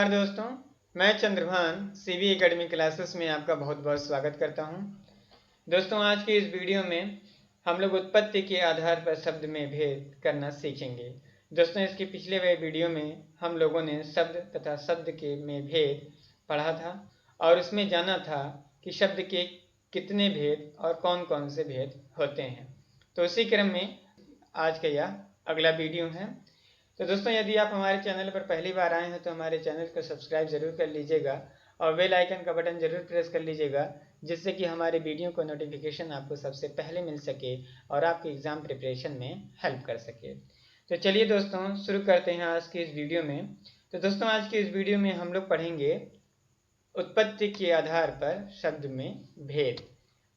नमस्कार दोस्तों, मैं चंद्रभान सीवी एकेडमी क्लासेस में आपका बहुत बहुत स्वागत करता हूं। दोस्तों, आज की इस वीडियो में हम लोग उत्पत्ति के आधार पर शब्द में भेद करना सीखेंगे। दोस्तों, इसके पिछले हुए वीडियो में हम लोगों ने शब्द तथा शब्द के में भेद पढ़ा था और उसमें जाना था कि शब्द के कितने भेद और कौन कौन से भेद होते हैं। तो उसी क्रम में आज का यह अगला वीडियो है। तो दोस्तों, यदि आप हमारे चैनल पर पहली बार आए हैं तो हमारे चैनल को सब्सक्राइब जरूर कर लीजिएगा और बेल आइकन का बटन जरूर प्रेस कर लीजिएगा, जिससे कि हमारे वीडियो को नोटिफिकेशन आपको सबसे पहले मिल सके और आपके एग्ज़ाम प्रिपरेशन में हेल्प कर सके। तो चलिए दोस्तों, शुरू करते हैं आज की इस वीडियो में। तो दोस्तों, आज की इस वीडियो में हम लोग पढ़ेंगे उत्पत्ति के आधार पर शब्द में भेद।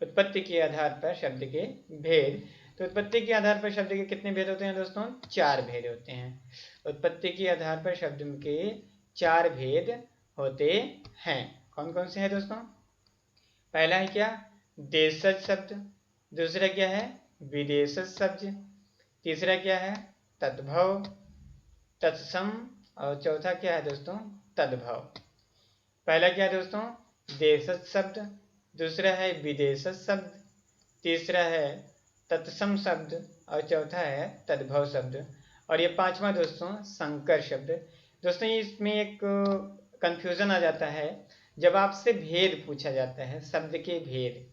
उत्पत्ति के आधार पर शब्द के भेद। तो उत्पत्ति के आधार पर शब्द के कितने भेद होते हैं दोस्तों? 4 भेद होते हैं। उत्पत्ति के आधार पर शब्द के 4 भेद होते हैं। कौन कौन से हैं दोस्तों? पहला है क्या? देशज शब्द। दूसरा क्या है? विदेशज शब्द। तीसरा क्या है? तद्भव, तत्सम। और चौथा क्या है दोस्तों? तद्भव। पहला क्या है दोस्तों? देशज शब्द। दूसरा है विदेशज शब्द। तीसरा है तत्सम शब्द और चौथा है तद्भव शब्द। और ये पांचवा दोस्तों संकर शब्द। दोस्तों, इसमें एक कंफ्यूजन आ जाता है जब आपसे भेद पूछा जाता है, शब्द के भेद,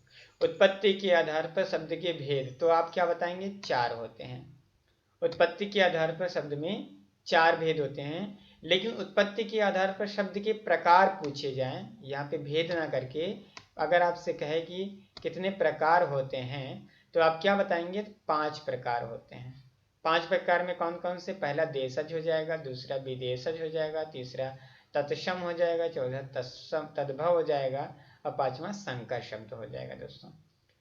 उत्पत्ति के आधार पर शब्द के भेद, तो आप क्या बताएंगे? 4 होते हैं। उत्पत्ति के आधार पर शब्द में 4 भेद होते हैं, लेकिन उत्पत्ति के आधार पर शब्द के प्रकार पूछे जाएं, यहाँ पे भेद ना करके अगर आपसे कहे कि कितने प्रकार होते हैं तो आप क्या बताएंगे? 5 प्रकार होते हैं। 5 प्रकार में कौन कौन से? पहला देशज हो जाएगा, दूसरा विदेशज हो जाएगा, तीसरा तत्सम हो जाएगा, चौथा तद्भव हो जाएगा और पांचवा संकर शब्द हो जाएगा। दोस्तों,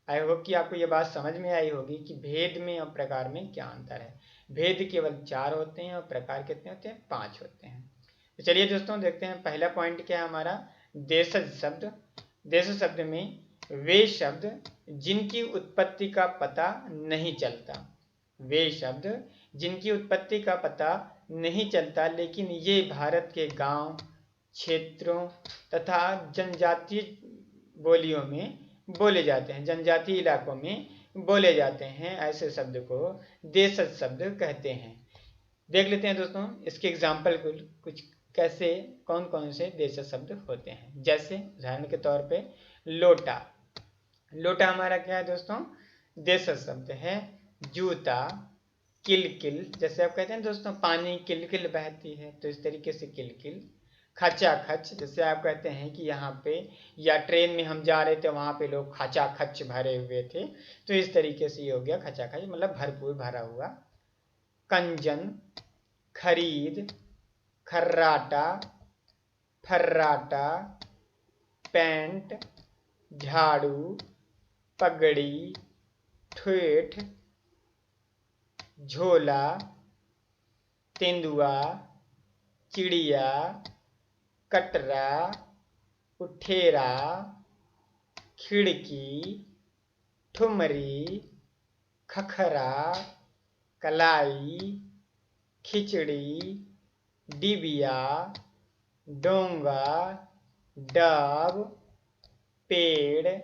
आई होप कि आपको ये बात समझ में आई होगी कि भेद में और प्रकार में क्या अंतर है। भेद केवल 4 होते हैं और प्रकार कितने होते हैं? 5 होते हैं। तो चलिए दोस्तों, देखते हैं पहला पॉइंट क्या है हमारा? देशज शब्द। देशज शब्द में वे शब्द जिनकी उत्पत्ति का पता नहीं चलता। वे शब्द जिनकी उत्पत्ति का पता नहीं चलता, लेकिन ये भारत के गांव, क्षेत्रों तथा जनजातीय बोलियों में बोले जाते हैं, जनजातीय इलाकों में बोले जाते हैं। ऐसे शब्द को देशज शब्द कहते हैं। देख लेते हैं दोस्तों इसके एग्जाम्पल कुछ कैसे कौन कौन से देशज शब्द होते हैं। जैसे उदाहरण के तौर पे लोटा। लोटा हमारा क्या है दोस्तों? देशज शब्द है। जूता, किलकिल, जैसे आप कहते हैं दोस्तों पानी किलकिल बहती है, तो इस तरीके से किलकिल। खचाखच, जैसे आप कहते हैं कि यहाँ पे या ट्रेन में हम जा रहे थे वहाँ पे लोग खचाखच भरे हुए थे, तो इस तरीके से ये हो गया खचाखच, मतलब भरपूर भरा हुआ। कंजन, खरीद, खर्राटा, फर्राटा, पैंट, झाड़ू, पगड़ी, ठेठ, झोला, तेंदुआ, चिड़िया, कटरा, उठेरा, खिड़की, ठुमरी, खखरा, कलाई, खिचड़ी, डिबिया, डोंगा, डब, पेड़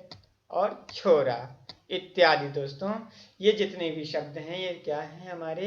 और छोरा इत्यादि। दोस्तों, ये जितने भी शब्द हैं ये क्या हैं? हमारे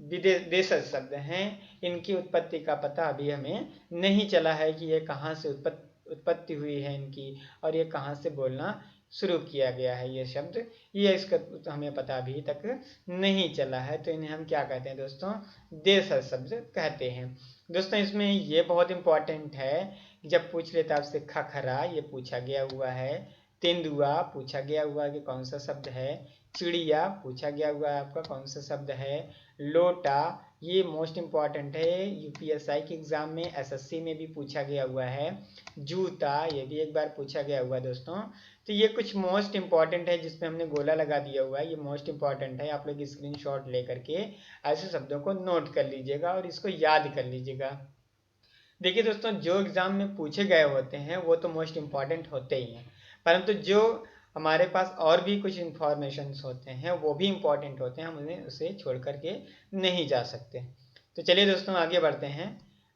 देशज शब्द हैं। इनकी उत्पत्ति का पता अभी हमें नहीं चला है कि ये कहाँ से उत्पत्ति हुई है इनकी और ये कहाँ से बोलना शुरू किया गया है ये शब्द, ये इसका हमें पता अभी तक नहीं चला है। तो इन्हें हम क्या कहते हैं दोस्तों? देशज शब्द कहते हैं। दोस्तों, इसमें ये बहुत इंपॉर्टेंट है, जब पूछ लेता आपसे खखरा, ये पूछा गया हुआ है। तेंदुआ पूछा गया हुआ है कि कौन सा शब्द है। चिड़िया पूछा गया हुआ है आपका कौन सा शब्द है। लोटा, ये मोस्ट इंपॉर्टेंट है, यूपीएसआई के एग्जाम में, एसएससी में भी पूछा गया हुआ है। जूता, ये भी एक बार पूछा गया हुआ है दोस्तों। तो ये कुछ मोस्ट इंपॉर्टेंट है जिसमें हमने गोला लगा दिया हुआ है, ये मोस्ट इंपॉर्टेंट है। आप लोग स्क्रीनशॉट लेकर के ऐसे शब्दों को नोट कर लीजिएगा और इसको याद कर लीजिएगा। देखिए दोस्तों, जो एग्जाम में पूछे गए होते हैं वो तो मोस्ट इंपॉर्टेंट होते ही हैं, परंतु जो हमारे पास और भी कुछ इंफॉर्मेशन होते हैं वो भी इंपॉर्टेंट होते हैं, हम उन्हें उसे छोड़ करके नहीं जा सकते। तो चलिए दोस्तों आगे बढ़ते हैं।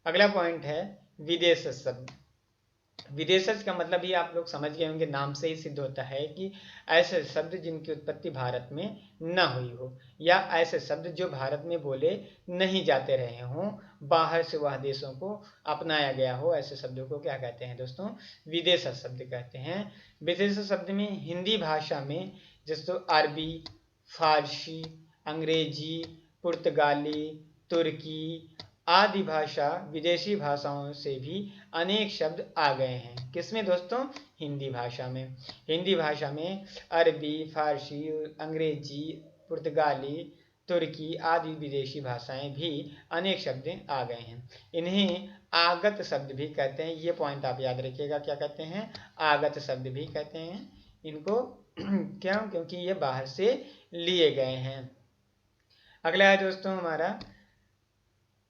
अगला पॉइंट है विदेश शब्द। विदेशज का मतलब ही आप लोग समझ गए होंगे, नाम से ही सिद्ध होता है कि ऐसे शब्द जिनकी उत्पत्ति भारत में न हुई हो, या ऐसे शब्द जो भारत में बोले नहीं जाते रहे हों, बाहर से वह देशों को अपनाया गया हो, ऐसे शब्दों को क्या कहते हैं दोस्तों? विदेशज शब्द कहते हैं। विदेश शब्द में हिंदी भाषा में जैसे अरबी, फारसी, अंग्रेजी, पुर्तगाली, तुर्की आदि भाषा विदेशी भाषाओं से भी अनेक शब्द आ गए हैं। किसमें दोस्तों? हिंदी भाषा में। हिंदी भाषा में अरबी, फारसी, अंग्रेजी, पुर्तगाली, तुर्की आदि विदेशी भाषाएं भी अनेक शब्द आ गए हैं। इन्हें आगत शब्द भी कहते हैं। ये पॉइंट आप याद रखिएगा, क्या कहते हैं? आगत शब्द भी कहते हैं इनको। क्यों? क्योंकि ये बाहर से लिए गए हैं। अगला है दोस्तों हमारा,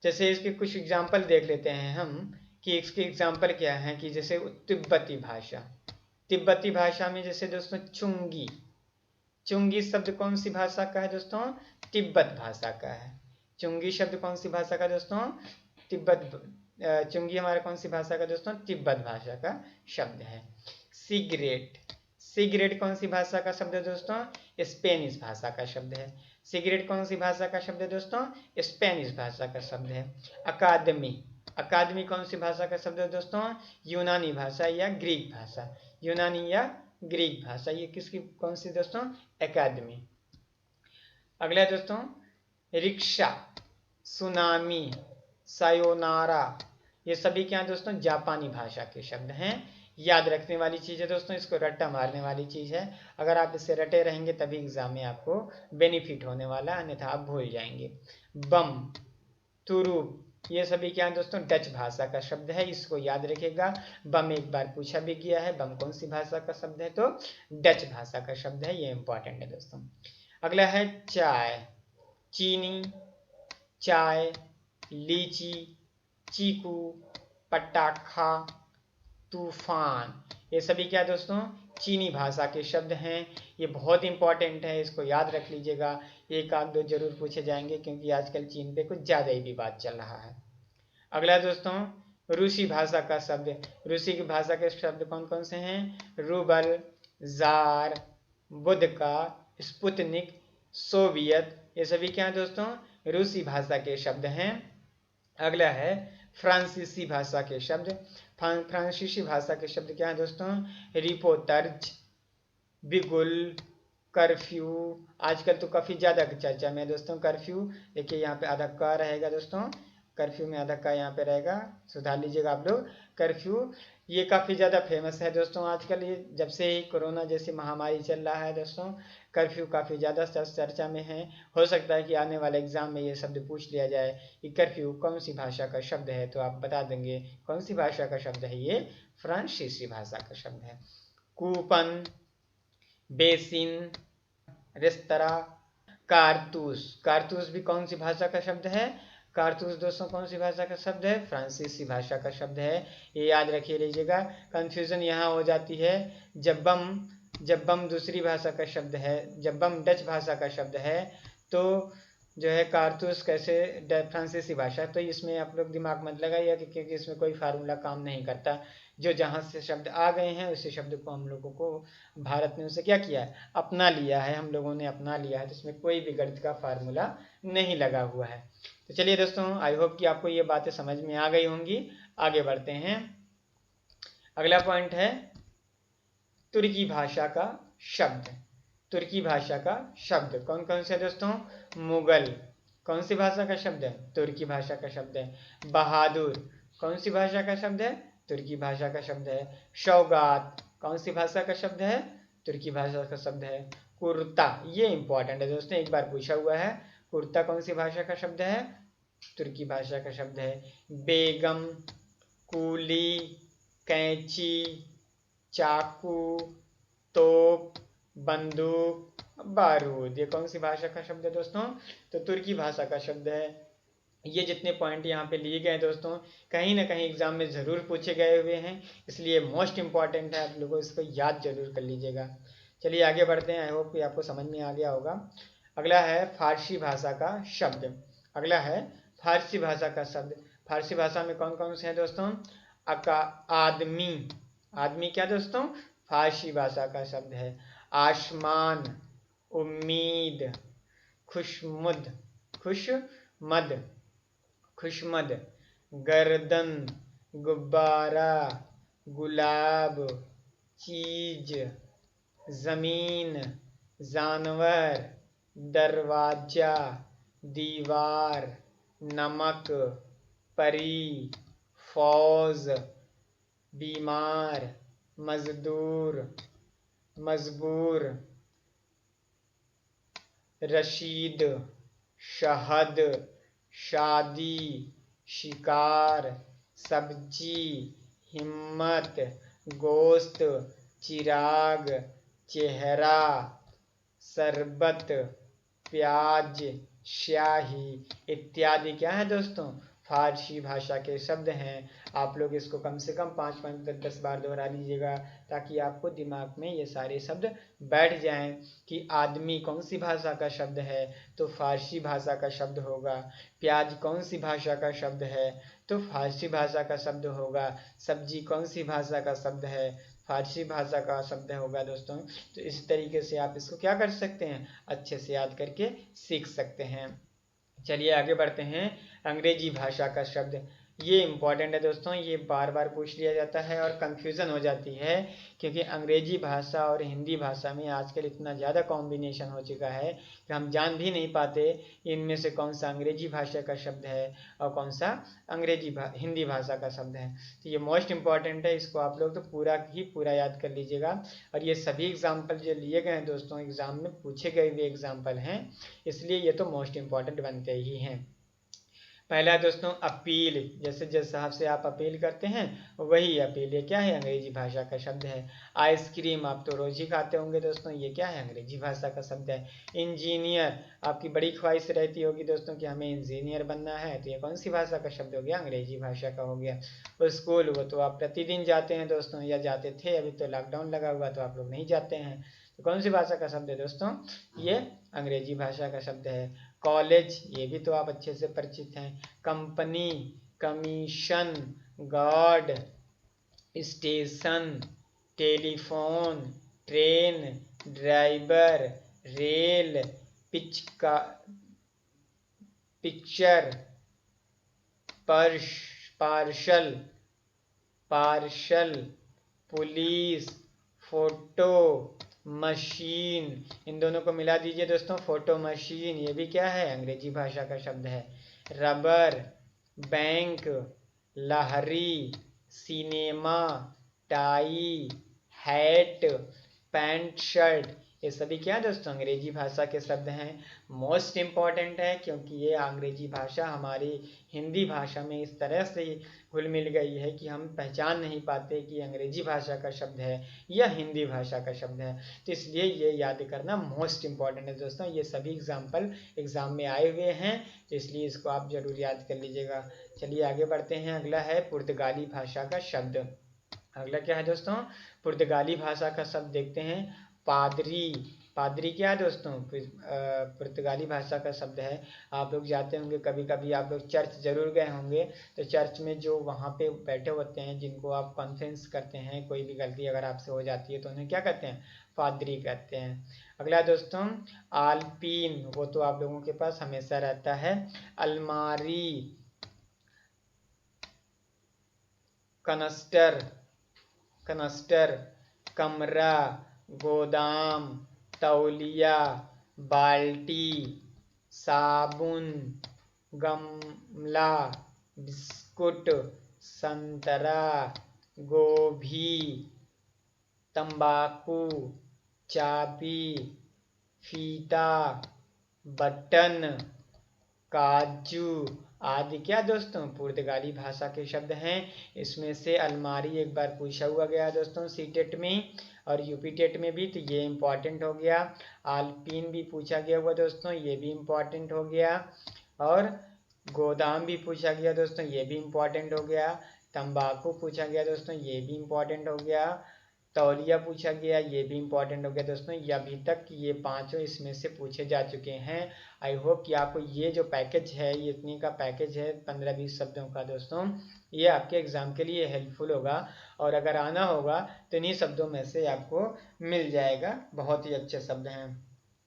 जैसे इसके कुछ एग्जाम्पल देख लेते हैं हम कि इसके एग्जाम्पल क्या है। कि जैसे तिब्बती भाषा, तिब्बती भाषा में जैसे दोस्तों चुंगी, चुंगी शब्द कौन सी भाषा का है दोस्तों? तिब्बत भाषा का है। चुंगी शब्द कौन सी भाषा का दोस्तों? तिब्बत। चुंगी हमारा कौन सी भाषा का दोस्तों? तिब्बत भाषा का शब्द है। सिगरेट, सिगरेट कौन सी भाषा का शब्द है दोस्तों? स्पेनिश भाषा का शब्द है। सिगरेट कौन सी भाषा का शब्द है दोस्तों? स्पेनिश भाषा का शब्द है। अकादमी, अकादमी कौन सी भाषा का शब्द है दोस्तों? यूनानी भाषा या ग्रीक भाषा, यूनानी या ग्रीक भाषा, ये किसकी कौन सी दोस्तों? अकादमी। अगला दोस्तों रिक्शा, सुनामी, सायोनारा, ये सभी क्या दोस्तों? जापानी भाषा के शब्द हैं। याद रखने वाली चीज है दोस्तों, इसको रट्टा मारने वाली चीज है। अगर आप इससे रटे रहेंगे तभी एग्जाम में आपको बेनिफिट होने वाला, अन्यथा आप भूल जाएंगे। बम, तुरुप, ये सभी क्या है दोस्तों? डच भाषा का शब्द है, इसको याद रखिएगा। बम एक बार पूछा भी गया है, बम कौन सी भाषा का शब्द है? तो डच भाषा का शब्द है, ये इंपॉर्टेंट है दोस्तों। अगला है चाय, चीनी, चाय, लीची, चीकू, पटाखा, तूफान, ये सभी क्या दोस्तों? चीनी भाषा के शब्द हैं। ये बहुत इंपॉर्टेंट है, इसको याद रख लीजिएगा। एक आध दो जरूर पूछे जाएंगे क्योंकि आजकल चीन पे कुछ ज्यादा ही विवाद चल रहा है। अगला दोस्तों रूसी भाषा का शब्द, रूसी की भाषा के शब्द कौन कौन से हैं? रूबल, जार, बुदका, स्पुतनिक, सोवियत, ये सभी क्या है दोस्तों? रूसी भाषा के शब्द हैं। अगला है फ्रांसीसी भाषा के शब्द। फ्रांसीसी भाषा के शब्द क्या है दोस्तों? रिपोतर्ज, बिगुल, कर्फ्यू, आजकल तो काफी ज्यादा चर्चा में है दोस्तों कर्फ्यू। देखिए यहाँ पे आधा का रहेगा दोस्तों, कर्फ्यू में आधा का यहाँ पे रहेगा, सुधार लीजिएगा आप लोग। कर्फ्यू ये काफी ज्यादा फेमस है दोस्तों आजकल। ये जब से ही कोरोना जैसी महामारी चल रहा है दोस्तों, कर्फ्यू काफी ज्यादा चर्चा में है। हो सकता है कि आने वाले एग्जाम में ये शब्द पूछ लिया जाए कि कर्फ्यू कौन सी भाषा का शब्द है, तो आप बता देंगे कौन सी भाषा का शब्द है? ये फ्रांसीसी भाषा का शब्द है। कूपन, बेसिन, रेस्तरा, कारतूस, कारतूस भी कौन सी भाषा का शब्द है? कारतूस दोस्तों कौन सी भाषा का शब्द है? फ्रांसीसी भाषा का शब्द है, ये याद रखिए लीजिएगा। कंफ्यूजन यहाँ हो जाती है जब बम दूसरी भाषा का शब्द है, जब बम डच भाषा का शब्द है, तो जो है कारतूस कैसे फ्रांसीसी भाषा, तो इसमें आप लोग दिमाग मत लगाइए क्योंकि इसमें कोई फार्मूला काम नहीं करता। जो जहाँ से शब्द आ गए हैं उसी शब्द को हम लोगों को भारत ने उसे क्या किया है? अपना लिया है, हम लोगों ने अपना लिया है, तो इसमें कोई भी गणित का फार्मूला नहीं लगा हुआ है। तो चलिए दोस्तों, आई होप कि आपको ये बातें समझ में आ गई होंगी। आगे बढ़ते हैं। अगला पॉइंट है तुर्की भाषा का शब्द। तुर्की भाषा का शब्द कौन कौन से दोस्तों? मुगल, कौन सी भाषा का शब्द है? तुर्की भाषा का शब्द है। बहादुर, कौन सी भाषा का शब्द है? तुर्की भाषा का शब्द है। सौगात, कौन सी भाषा का शब्द है? तुर्की भाषा का शब्द है। कुर्ता, ये इंपॉर्टेंट है दोस्तों, एक बार पूछा हुआ है। कुर्ता कौन सी भाषा का शब्द है? तुर्की भाषा का शब्द है। बेगम, कूली, कैंची, चाकू, तोप, बंदूक, बारूद, ये कौन सी भाषा का शब्द है दोस्तों? तो तुर्की भाषा का शब्द है। ये जितने पॉइंट यहाँ पे लिए गए दोस्तों, कहीं ना कहीं एग्जाम में जरूर पूछे गए हुए हैं, इसलिए मोस्ट इंपॉर्टेंट है, आप लोगों इसको याद जरूर कर लीजिएगा। चलिए आगे बढ़ते हैं, आई होप कि आपको समझ में आ गया होगा। अगला है फारसी भाषा का शब्द। अगला है फारसी भाषा का शब्द। फारसी भाषा में कौन कौन से हैं दोस्तों? आदमी, आदमी क्या दोस्तों? फारसी भाषा का शब्द है। आसमान, उम्मीद, खुशमद, खुशमद, खुशमद, गर्दन, गुब्बारा, गुलाब, चीज, जमीन, जानवर, दरवाजा, दीवार, नमक, परी, फौज, बीमार, मजदूर, मजबूर, रशीद, शहद, शादी, शिकार, सब्जी, हिम्मत, गोश्त, चिराग, चेहरा, शरबत, प्याज, स्याही इत्यादि क्या है दोस्तों? फारसी भाषा के शब्द हैं। आप लोग इसको कम से कम 5-5, 10 बार दोहरा लीजिएगा ताकि आपको दिमाग में ये सारे शब्द बैठ जाएं कि आदमी कौन सी भाषा का शब्द है, तो फारसी भाषा का शब्द होगा। प्याज कौन सी भाषा का शब्द है, तो फारसी भाषा का शब्द होगा। सब्जी कौन सी भाषा का शब्द है, फारसी भाषा का शब्द होगा दोस्तों। तो इस तरीके से आप इसको क्या कर सकते हैं? अच्छे से याद करके सीख सकते हैं। चलिए आगे बढ़ते हैं। अंग्रेजी भाषा का शब्द, ये इम्पॉर्टेंट है दोस्तों, ये बार बार पूछ लिया जाता है और कंफ्यूजन हो जाती है क्योंकि अंग्रेजी भाषा और हिंदी भाषा में आजकल इतना ज़्यादा कॉम्बिनेशन हो चुका है कि हम जान भी नहीं पाते इनमें से कौन सा अंग्रेजी भाषा का शब्द है और कौन सा हिंदी भाषा का शब्द है। तो ये मोस्ट इम्पॉर्टेंट है, इसको आप लोग तो पूरा याद कर लीजिएगा। और ये सभी एग्जाम्पल जो लिए गए हैं दोस्तों, एग्जाम में पूछे गए हुए एग्जाम्पल हैं, इसलिए ये तो मोस्ट इम्पॉर्टेंट बनते ही हैं। पहला दोस्तों अपील, जैसे जज साहब से आप अपील करते हैं वही अपील, ये क्या है? अंग्रेजी भाषा का शब्द है। आइसक्रीम आप तो रोज ही खाते होंगे दोस्तों, ये क्या है? अंग्रेजी भाषा का शब्द है। इंजीनियर, आपकी बड़ी ख्वाहिश रहती होगी दोस्तों कि हमें इंजीनियर बनना है, तो ये कौन सी भाषा का शब्द हो गया? अंग्रेजी भाषा का हो गया। स्कूल, वो तो आप प्रतिदिन जाते हैं दोस्तों, या जाते थे, अभी तो लॉकडाउन लगा हुआ तो आप लोग नहीं जाते हैं, तो कौन सी भाषा का शब्द है दोस्तों? ये अंग्रेजी भाषा का शब्द है। कॉलेज, ये भी तो आप अच्छे से परिचित हैं। Company, commission, guard, station, telephone, train, driver, rail, picture, parcel, police, photo machine, इन दोनों को मिला दीजिए दोस्तों, फोटो मशीन, ये भी क्या है? अंग्रेजी भाषा का शब्द है। रबर, बैंक, लहरी, cinema, tie, hat, pant shirt, ये सभी क्या दोस्तों? अंग्रेजी भाषा के शब्द हैं। मोस्ट इम्पॉर्टेंट है क्योंकि ये अंग्रेजी भाषा हमारी हिंदी भाषा में इस तरह से घुल मिल गई है कि हम पहचान नहीं पाते कि अंग्रेजी भाषा का शब्द है या हिंदी भाषा का शब्द है। तो इसलिए ये याद करना मोस्ट इम्पॉर्टेंट है दोस्तों। ये सभी एग्जाम्पल एग्जाम में आए हुए हैं, तो इसलिए इसको आप जरूर याद कर लीजिएगा। चलिए आगे बढ़ते हैं। अगला है पुर्तगाली भाषा का शब्द। अगला क्या है दोस्तों? पुर्तगाली भाषा का शब्द देखते हैं। पादरी, पादरी क्या है दोस्तों? पुर्तगाली भाषा का शब्द है। आप लोग जाते होंगे कभी कभी, आप लोग चर्च जरूर गए होंगे, तो चर्च में जो वहाँ पे बैठे होते हैं, जिनको आप कॉन्फ्रेंस करते हैं, कोई भी गलती अगर आपसे हो जाती है तो उन्हें क्या कहते हैं? पादरी कहते हैं। अगला दोस्तों आलपीन, वो तो आप लोगों के पास हमेशा रहता है। अलमारी, कनस्टर, कमरा, गोदाम, तौलिया, बाल्टी, साबुन, गमला, बिस्कुट, संतरा, गोभी, तंबाकू, चाबी, फीता, बटन, काजू आदि क्या दोस्तों? पुर्तगाली भाषा के शब्द हैं। इसमें से अलमारी एक बार पूछा हुआ गया दोस्तों सीटेट में और यूपी टेट में भी, तो ये इम्पॉर्टेंट हो गया। आलपीन भी पूछा गया हुआ दोस्तों, ये भी इम्पॉर्टेंट हो गया। और गोदाम भी पूछा गया दोस्तों, ये भी इम्पॉर्टेंट हो गया। तंबाकू पूछा गया दोस्तों, ये भी इम्पॉर्टेंट हो गया। तौलिया पूछा गया, ये भी इंपॉर्टेंट हो गया दोस्तों। ये अभी तक ये पांचों इसमें से पूछे जा चुके हैं। आई होप कि आपको ये जो पैकेज है, ये इतनी का पैकेज है 15-20 शब्दों का दोस्तों, ये आपके एग्जाम के लिए हेल्पफुल होगा। और अगर आना होगा तो इन्हीं शब्दों में से आपको मिल जाएगा। बहुत ही अच्छे शब्द हैं।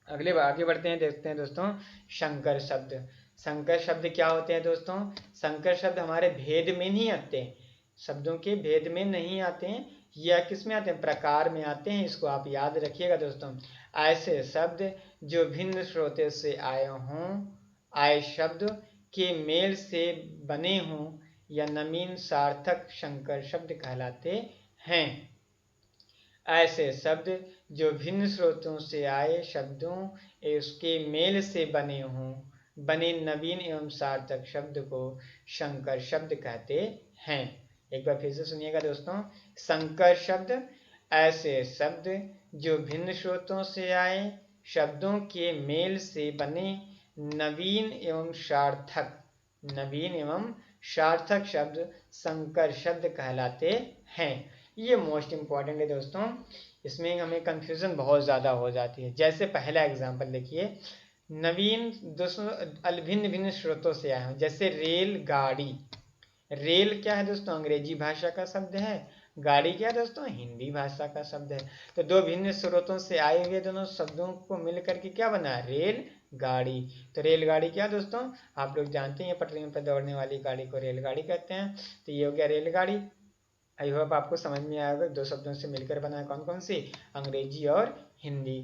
अगले आगे बढ़ते हैं, देखते हैं दोस्तों संकर शब्द। संकर शब्द क्या होते हैं दोस्तों? संकर शब्द हमारे भेद में नहीं आते हैं, शब्दों के भेद में नहीं आते हैं, या किस में आते हैं? प्रकार में आते हैं। इसको आप याद रखिएगा दोस्तों। ऐसे शब्द जो भिन्न स्रोतों से आए हों, आए शब्द के मेल से बने हों या नवीन सार्थक संकर शब्द कहलाते हैं। ऐसे शब्द जो भिन्न स्रोतों से आए शब्दों उसके मेल से बने हों, बने नवीन एवं सार्थक शब्द को संकर शब्द कहते हैं। एक बार फिर से सुनिएगा दोस्तों। संकर शब्द ऐसे शब्द जो भिन्न स्रोतों से आए शब्दों के मेल से बने नवीन एवं सार्थक शब्द संकर शब्द कहलाते हैं। ये मोस्ट इंपॉर्टेंट है दोस्तों, इसमें हमें कंफ्यूजन बहुत ज़्यादा हो जाती है। जैसे पहला एग्जांपल देखिए, नवीन दोस्तों भिन्न भिन्न स्रोतों से आए हैं, जैसे रेलगाड़ी। रेल क्या है दोस्तों? अंग्रेजी भाषा का शब्द है। गाड़ी क्या है दोस्तों? हिंदी भाषा का शब्द है। तो दो भिन्न स्रोतों से आए हुए दोनों शब्दों को मिलकर के क्या बना? रेल गाड़ी। तो रेलगाड़ी क्या दोस्तों? आप लोग जानते हैं पटरियों पर दौड़ने वाली गाड़ी को रेलगाड़ी कहते हैं। तो ये हो गया रेलगाड़ी। आई होप आपको समझ में आएगा, दो शब्दों से मिलकर बना है। कौन कौन सी? अंग्रेजी और हिंदी।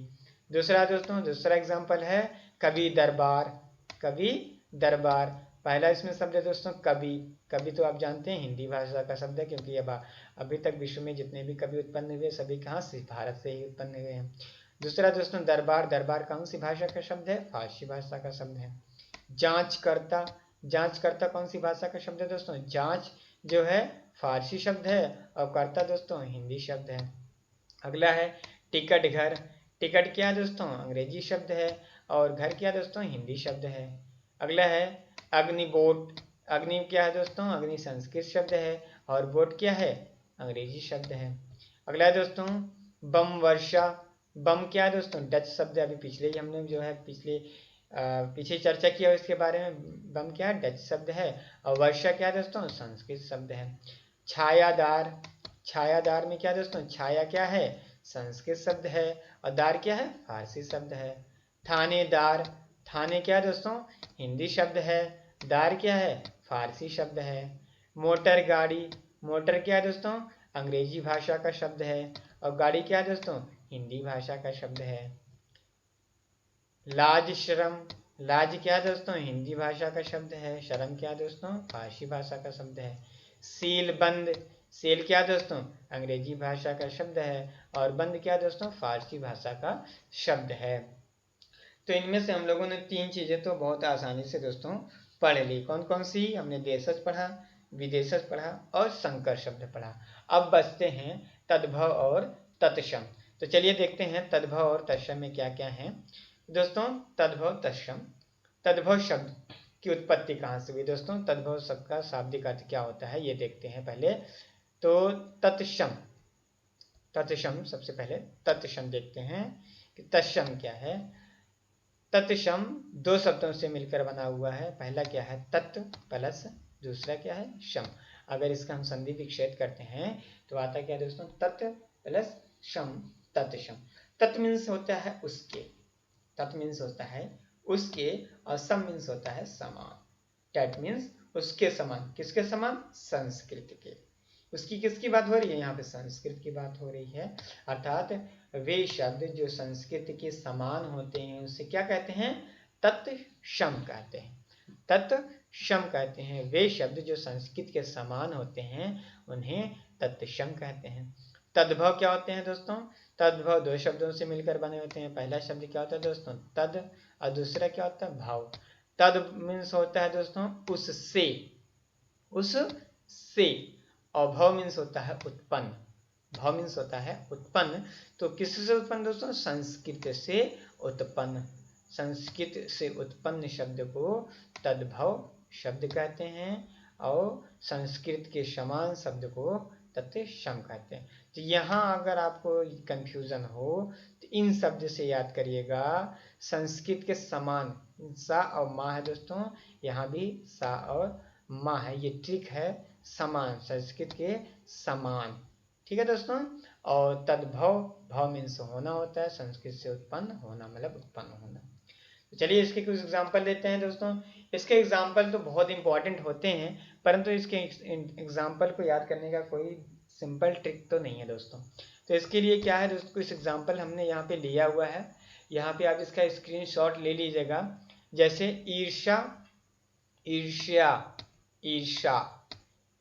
दूसरा दोस्तों, दूसरा एग्जाम्पल है कवि दरबार। कवि दरबार, पहला इसमें शब्द है दोस्तों कवि। कवि तो आप जानते हैं हिंदी भाषा का शब्द है, क्योंकि अब अभी तक विश्व में जितने भी कवि उत्पन्न हुए सभी कहाँ से? भारत से ही उत्पन्न हुए हैं। दूसरा दोस्तों दरबार। दरबार कौन सी भाषा का शब्द है? फारसी भाषा का शब्द है। जांचकर्ता। जांचकर्ता कौन सी भाषा का शब्द है दोस्तों? जांच जो है फारसी शब्द है और कर्ता दोस्तों हिंदी शब्द है। अगला है टिकट घर। टिकट क्या है दोस्तों? अंग्रेजी शब्द है और घर क्या दोस्तों? हिंदी शब्द है। अगला है अग्निबोट। अग्नि क्या है दोस्तों? अग्नि संस्कृत शब्द है और बोट क्या है? अंग्रेजी शब्द है। अगला है दोस्तों बम वर्षा। बम क्या है दोस्तों? डच शब्द है। अभी पिछले ही हमने जो है पीछे चर्चा किया इसके बारे में। बम क्या है? डच शब्द है और वर्षा क्या है दोस्तों? संस्कृत शब्द है। छायादार। छायादार में क्या दोस्तों? छाया क्या है? संस्कृत शब्द है और दार क्या है? फारसी शब्द है। थानेदार। थाने क्या है दोस्तों? हिंदी शब्द है। दार क्या है? फारसी शब्द है। मोटर गाड़ी। मोटर क्या है दोस्तों? अंग्रेजी भाषा का शब्द है और गाड़ी क्या है दोस्तों? हिंदी भाषा का शब्द है। लाज शर्म। लाज क्या है दोस्तों? हिंदी भाषा का शब्द है। शर्म क्या है दोस्तों? फारसी भाषा का शब्द है। सील बंद। सील क्या दोस्तों? अंग्रेजी भाषा का शब्द है और बंद क्या दोस्तों? फारसी भाषा का शब्द है। तो इनमें से हम लोगों ने तीन चीजें तो बहुत आसानी से दोस्तों पढ़ ली। कौन कौन सी? हमने देशज पढ़ा, विदेशज पढ़ा और संकर शब्द पढ़ा। अब बचते हैं तद्भव और तत्सम। तो चलिए देखते हैं तद्भव और तत्सम में क्या क्या है दोस्तों। तद्भव तत्सम। तद्भव शब्द की उत्पत्ति कहाँ से हुई दोस्तों? तद्भव शब्द का शाब्दिक अर्थ क्या होता है ये देखते हैं पहले। तो तत्सम, तत्सम सबसे पहले तत्सम देखते हैं कि तत्सम क्या है। तत्सम दो शब्दों से मिलकर बना हुआ है। पहला क्या है? तत् प्लस दूसरा क्या है? शम। अगर इसका हम संधि विच्छेद करते हैं तो आता क्या दोस्तों? तत् प्लस शम, तत्सम। तत् मीन्स होता है उसके, तत् मीन्स होता है उसके और सम मीन्स होता है समान। टैट मीन्स उसके समान। किसके समान? संस्कृत के। उसकी किसकी बात हो रही है? यहाँ पे संस्कृत की बात हो रही है। अर्थात वे शब्द जो संस्कृत के समान होते हैं उसे क्या कहते हैं? तत्सम कहते हैं। तत्सम कहते हैं। वे शब्द जो संस्कृत के समान होते हैं उन्हें तत्सम कहते हैं। तद्भव क्या होते हैं दोस्तों? तद्भव दो शब्दों से मिलकर बने होते हैं। पहला शब्द क्या होता है दोस्तों? तद और दूसरा क्या होता है? भाव। तद मीन्स होता है दोस्तों उससे, उससे। और भव मीन्स होता है उत्पन्न। भव मीन्स होता है उत्पन्न। तो किससे उत्पन्न दोस्तों? संस्कृत से उत्पन्न। संस्कृत से उत्पन्न शब्द को तद्भव शब्द कहते हैं और संस्कृत के समान शब्द को तत्सम कहते हैं। तो यहाँ अगर आपको कंफ्यूजन हो तो इन शब्द से याद करिएगा। संस्कृत के समान सा और माँ है दोस्तों, यहाँ भी सा और माँ है, ये ट्रिक है। समान, संस्कृत के समान, ठीक है दोस्तों। और तद्भव, भव मीन्स होना होता है, संस्कृत से उत्पन्न होना मतलब उत्पन्न होना। तो चलिए इसके कुछ एग्जाम्पल लेते हैं दोस्तों। इसके एग्जाम्पल तो बहुत इंपॉर्टेंट होते हैं, परंतु इसके एग्जाम्पल को याद करने का कोई सिंपल ट्रिक तो नहीं है दोस्तों। तो इसके लिए क्या है दोस्तों, कुछ एग्जाम्पल हमने यहाँ पे लिया हुआ है। यहाँ पे आप इसका स्क्रीनशॉट ले लीजिएगा। जैसे ईर्ष्या, ईर्ष्या, ईर्ष्या,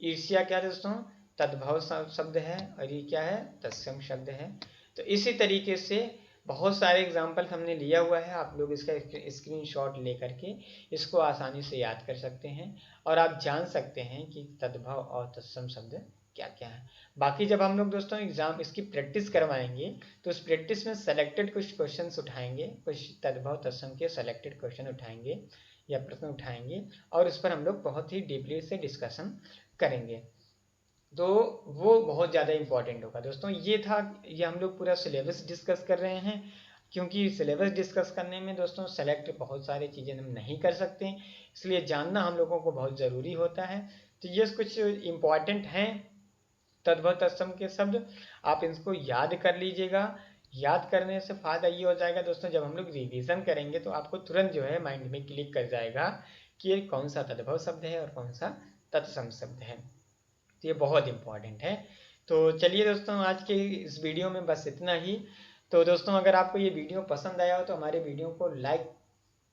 ईर्ष्या क्या दोस्तों, तद्भव शब्द है और ये क्या है, तत्सम शब्द है। तो इसी तरीके से बहुत सारे एग्जाम्पल हमने लिया हुआ है। आप लोग इसका स्क्रीनशॉट लेकर के इसको आसानी से याद कर सकते हैं और आप जान सकते हैं कि तद्भव और तत्सम शब्द क्या क्या है। बाकी जब हम लोग दोस्तों एग्जाम इसकी प्रैक्टिस करवाएंगे तो उस प्रैक्टिस में सेलेक्टेड कुछ क्वेश्चंस उठाएंगे, कुछ तद्भव तत्सम के सेलेक्टेड क्वेश्चन उठाएंगे या प्रश्न उठाएंगे और उस पर हम लोग बहुत ही डीपली से डिस्कशन करेंगे। तो वो बहुत ज़्यादा इम्पॉर्टेंट होगा दोस्तों। ये था, ये हम लोग पूरा सिलेबस डिस्कस कर रहे हैं, क्योंकि सिलेबस डिस्कस करने में दोस्तों सेलेक्ट बहुत सारी चीज़ें हम नहीं कर सकते, इसलिए जानना हम लोगों को बहुत ज़रूरी होता है। तो ये कुछ इम्पॉर्टेंट हैं तद्भव तत्सम के शब्द, आप इसको याद कर लीजिएगा। याद करने से फ़ायदा ये हो जाएगा दोस्तों, जब हम लोग रिवीजन करेंगे तो आपको तुरंत जो है माइंड में क्लिक कर जाएगा कि ये कौन सा तद्भव शब्द है और कौन सा तत्सम शब्द है। तो ये बहुत इंपॉर्टेंट है। तो चलिए दोस्तों, आज के इस वीडियो में बस इतना ही। तो दोस्तों अगर आपको ये वीडियो पसंद आया हो तो हमारे वीडियो को लाइक,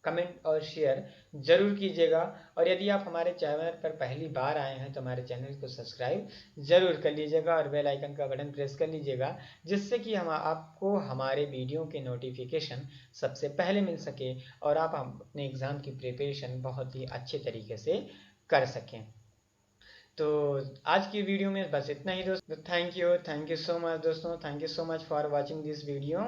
कमेंट और शेयर जरूर कीजिएगा। और यदि आप हमारे चैनल पर पहली बार आए हैं तो हमारे चैनल को सब्सक्राइब जरूर कर लीजिएगा और बेल आइकन का बटन प्रेस कर लीजिएगा, जिससे कि हम आपको हमारे वीडियो के नोटिफिकेशन सबसे पहले मिल सके और आप अपने एग्ज़ाम की प्रिपरेशन बहुत ही अच्छे तरीके से कर सकें। तो आज की वीडियो में बस इतना ही दोस्तों। थैंक यू सो मच दोस्तों, thank you so much for watching this video.